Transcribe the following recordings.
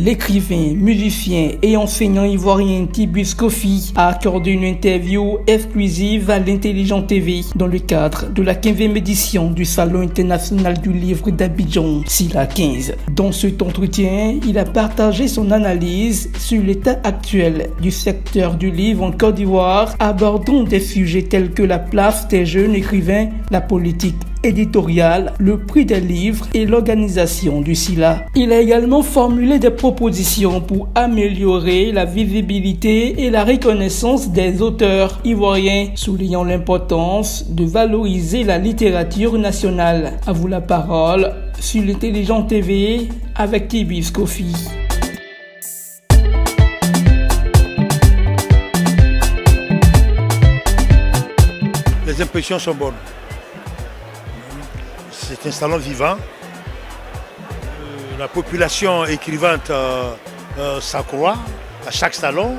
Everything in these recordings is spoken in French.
L'écrivain, musicien et enseignant ivoirien Tibus Kofi a accordé une interview exclusive à l'Intelligent TV dans le cadre de la 15e édition du Salon international du livre d'Abidjan, SILA 15. Dans cet entretien, il a partagé son analyse sur l'état actuel du secteur du livre en Côte d'Ivoire, abordant des sujets tels que la place des jeunes écrivains, la politique éditoriale, le prix des livres et l'organisation du SILA. Il a également formulé des propositions pour améliorer la visibilité et la reconnaissance des auteurs ivoiriens, soulignant l'importance de valoriser la littérature nationale. À vous la parole sur l'Intelligent TV avec Tibus Kofi. Les impressions sont bonnes. C'est un salon vivant. La population écrivante s'accroît à chaque salon.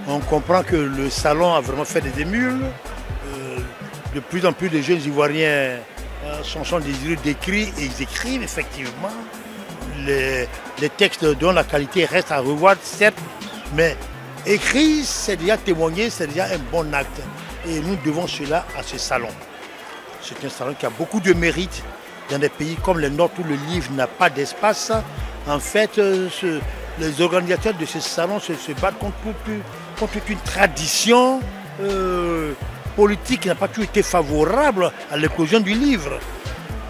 On comprend que le salon a vraiment fait des émules. De plus en plus de jeunes Ivoiriens sont désireux d'écrire et ils écrivent effectivement. Les textes dont la qualité reste à revoir, certes, mais écrire, c'est déjà témoigner, c'est déjà un bon acte. Et nous devons cela à ce salon. C'est un salon qui a beaucoup de mérite dans des pays comme le Nord où le livre n'a pas d'espace. En fait, les organisateurs de ce salon se battent contre une tradition politique qui n'a pas toujours été favorable à l'éclosion du livre.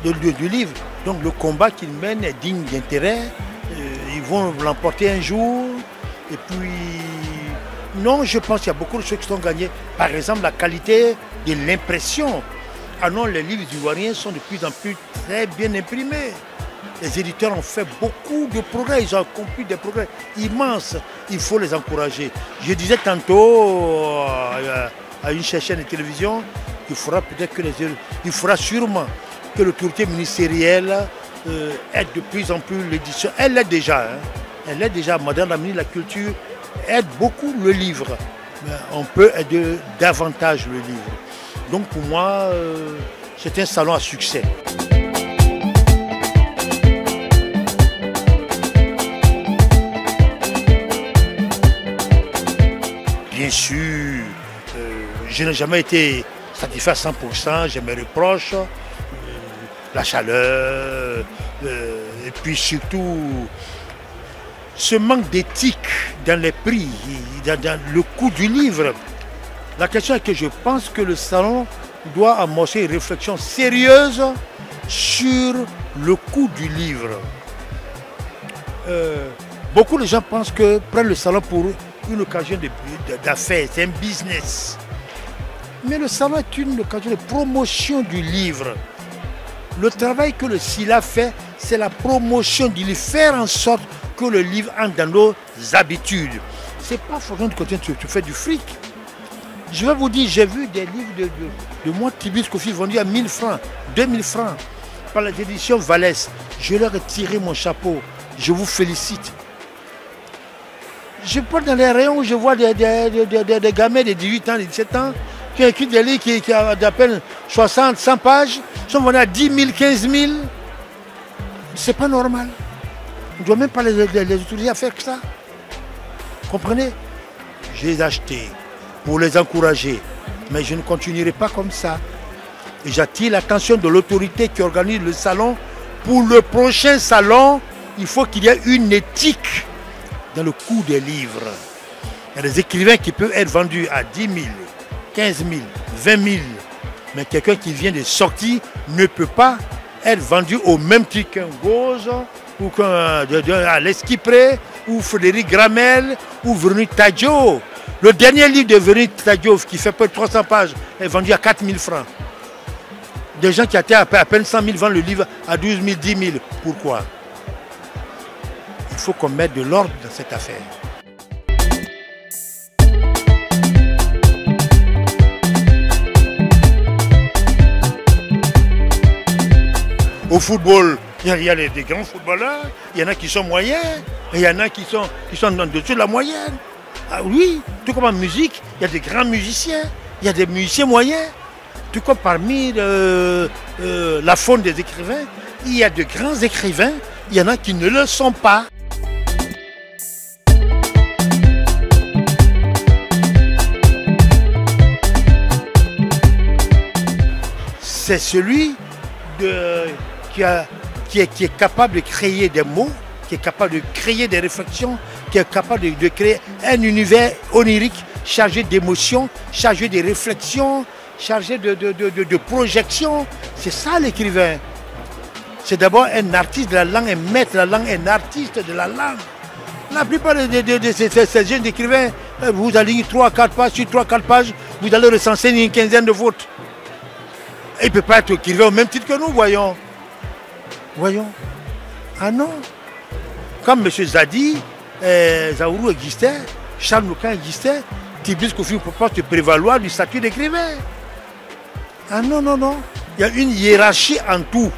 Donc le combat qu'ils mènent est digne d'intérêt. Ils vont l'emporter un jour. Et puis, non, je pense qu'il y a beaucoup de choses qui sont gagnées. Par exemple, la qualité de l'impression. Ah non, les livres ivoiriens sont de plus en plus très bien imprimés. Les éditeurs ont fait beaucoup de progrès, ils ont accompli des progrès immenses. Il faut les encourager. Je disais tantôt à une chaîne de télévision qu'il faudra peut-être que il faudra sûrement que l'autorité ministérielle aide de plus en plus l'édition. Elle l'est déjà. Elle l'est déjà. Madame la ministre de la Culture aide beaucoup le livre. Mais on peut aider davantage le livre. Donc pour moi, c'est un salon à succès. Bien sûr, je n'ai jamais été satisfait à 100%, j'ai mes reproches, la chaleur, et puis surtout ce manque d'éthique dans les prix, dans le coût du livre. La question est que je pense que le salon doit amorcer une réflexion sérieuse sur le coût du livre. Beaucoup de gens pensent que prennent le salon pour une occasion d'affaires, c'est un business. Mais le salon est une occasion de promotion du livre. Le travail que le SILA fait, c'est la promotion du livre, faire en sorte que le livre entre dans nos habitudes. Ce n'est pas forcément de côté tu fais du fric. Je vais vous dire, j'ai vu des livres de moi, Tibus Kofi, vendus à 1000 francs, 2000 francs, par les éditions Vallès. Je leur ai tiré mon chapeau. Je vous félicite. Je pars dans les rayons où je vois des gamins de 18 ans, de 17 ans, qui ont écrit des livres qui ont d'à peine 60, 100 pages, sont vendus à 10 000, 15 000. C'est pas normal. On ne doit même pas les autoriser à faire que ça. Comprenez? J'ai acheté pour les encourager. Mais je ne continuerai pas comme ça. Et j'attire l'attention de l'autorité qui organise le salon. Pour le prochain salon, il faut qu'il y ait une éthique dans le coût des livres. Il y a des écrivains qui peuvent être vendus à 10 000, 15 000, 20 000. Mais quelqu'un qui vient de sortir ne peut pas être vendu au même prix qu'un Gauze, ou qu'un Alex Kipré, ou Frédéric Gramel, ou Véronique Tadjo. Le dernier livre de Véronique Tadjo, qui fait peu de 300 pages, est vendu à 4 000 francs. Des gens qui étaient à peine 100 000 vendent le livre à 12 000, 10 000. Pourquoi? Il faut qu'on mette de l'ordre dans cette affaire. Au football, il y a des grands footballeurs, il y en a qui sont moyens, et il y en a qui sont en dessous de la moyenne. Ah oui, tout comme en musique, il y a des grands musiciens, il y a des musiciens moyens. Tout comme parmi la faune des écrivains, il y a de grands écrivains, il y en a qui ne le sont pas. c'est celui qui est capable de créer des mots, qui est capable de créer des réflexions, qui est capable de créer un univers onirique chargé d'émotions, chargé de réflexions, chargé de projections. C'est ça l'écrivain. C'est d'abord un artiste de la langue, un maître de la langue, un artiste de la langue. La plupart de ces jeunes écrivains, vous allez lire 3-4 pages, sur 3-4 pages, vous allez recenser une quinzaine de fautes. Il ne peut pas être écrivain au même titre que nous, voyons. Voyons. Ah non. Comme M. Zadi, Zaourou existait, Charles Louquin existait, Tibis Kofi ne peut pas se prévaloir du statut d'écrivain. Ah non, non, non. Il y a une hiérarchie en tout.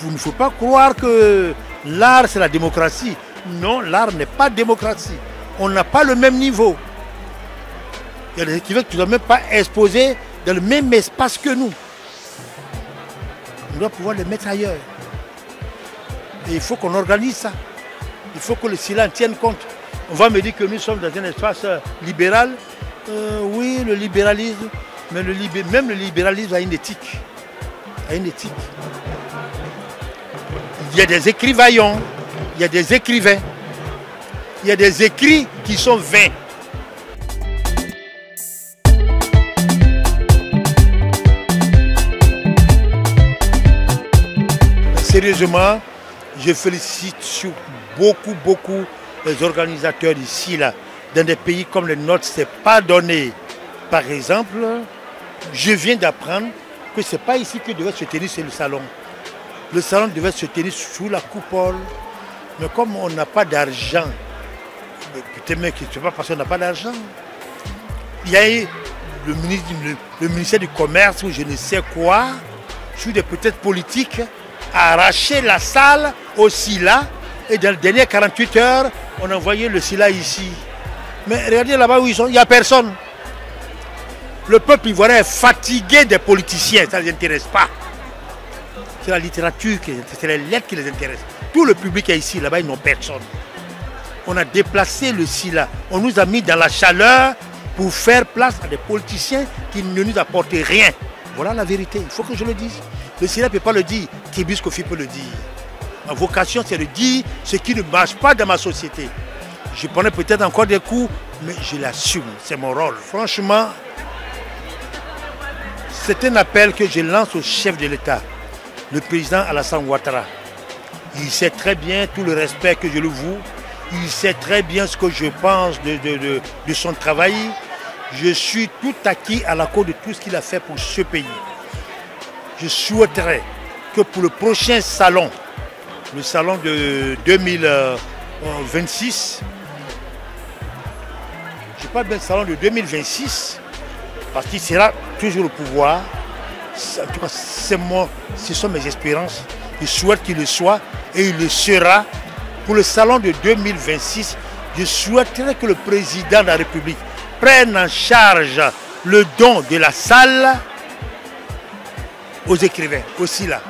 Il ne faut pas croire que l'art c'est la démocratie. Non, l'art n'est pas démocratie. On n'a pas le même niveau. Il y a des écrivains qui ne sont même pas exposés dans le même espace que nous. On doit pouvoir les mettre ailleurs. Et il faut qu'on organise ça. Il faut que le silence tienne compte. On va me dire que nous sommes dans un espace libéral. Oui, le libéralisme. Mais même le libéralisme a une éthique. A une éthique. Il y a des écrivaillons, il y a des écrivains, il y a des écrits qui sont vains. Sérieusement, je félicite sur beaucoup les organisateurs ici, là. Dans des pays comme le nôtre, ce n'est pas donné. Par exemple, je viens d'apprendre que ce n'est pas ici que devait se tenir sur le salon. Le salon devait se tenir sous la coupole. Mais comme on n'a pas d'argent, peut-être même que ce n'est pas parce qu'on n'a pas d'argent. Il y a eu le ministère du Commerce ou je ne sais quoi, sous des peut-être politiques, a arraché la salle au SILA. Et dans les dernières 48 heures, on a envoyé le SILA ici. Mais regardez là-bas où ils sont, il n'y a personne. Le peuple ivoirien est fatigué des politiciens, ça ne les intéresse pas. C'est la littérature, c'est les lettres qui les intéressent. Tout le public est ici, là-bas, ils n'ont personne. On a déplacé le SILA. On nous a mis dans la chaleur pour faire place à des politiciens qui ne nous apportent rien. Voilà la vérité, il faut que je le dise. Le SILA ne peut pas le dire, Tibis Kofi peut le dire. Ma vocation, c'est de dire ce qui ne marche pas dans ma société. Je prenais peut-être encore des coups, mais je l'assume, c'est mon rôle. Franchement, c'est un appel que je lance au chef de l'État, le président Alassane Ouattara. Il sait très bien tout le respect que je le voue. Il sait très bien ce que je pense de son travail. Je suis tout acquis à la cause de tout ce qu'il a fait pour ce pays. Je souhaiterais que pour le prochain salon, le salon de 2026, je parle d'un salon de 2026, parce qu'il sera toujours au pouvoir. En tout cas, ce sont mes espérances. Je souhaite qu'il le soit et il le sera. Pour le salon de 2026, je souhaiterais que le président de la République prenne en charge le don de la salle aux écrivains, aussi là.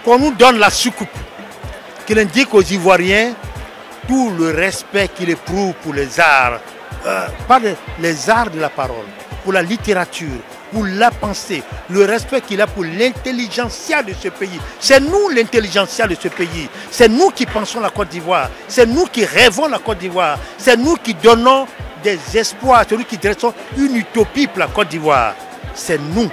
Qu'on nous donne la soucoupe, qu'il indique aux Ivoiriens tout le respect qu'il éprouve pour les arts, pas les arts de la parole, pour la littérature, pour la pensée, le respect qu'il a pour l'intelligentsia de ce pays. C'est nous l'intelligentsia de ce pays. C'est nous qui pensons la Côte d'Ivoire. C'est nous qui rêvons la Côte d'Ivoire. C'est nous qui donnons des espoirs. C'est nous qui dressons une utopie pour la Côte d'Ivoire. C'est nous.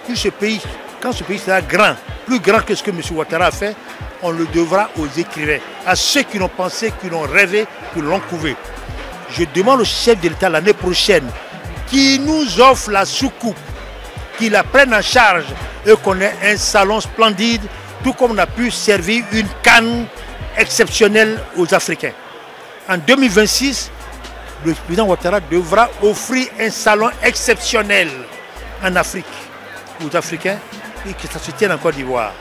Puis ce pays, quand ce pays sera grand, plus grand que ce que M. Ouattara a fait, on le devra aux écrivains, à ceux qui l'ont pensé, qui l'ont rêvé, qui l'ont couvé. Je demande au chef de l'État l'année prochaine qui nous offre la soucoupe, qui la prenne en charge et qu'on ait un salon splendide, tout comme on a pu servir une canne exceptionnelle aux Africains. En 2026, le président Ouattara devra offrir un salon exceptionnel en Afrique, aux Africains, et que ça se tienne en Côte d'Ivoire.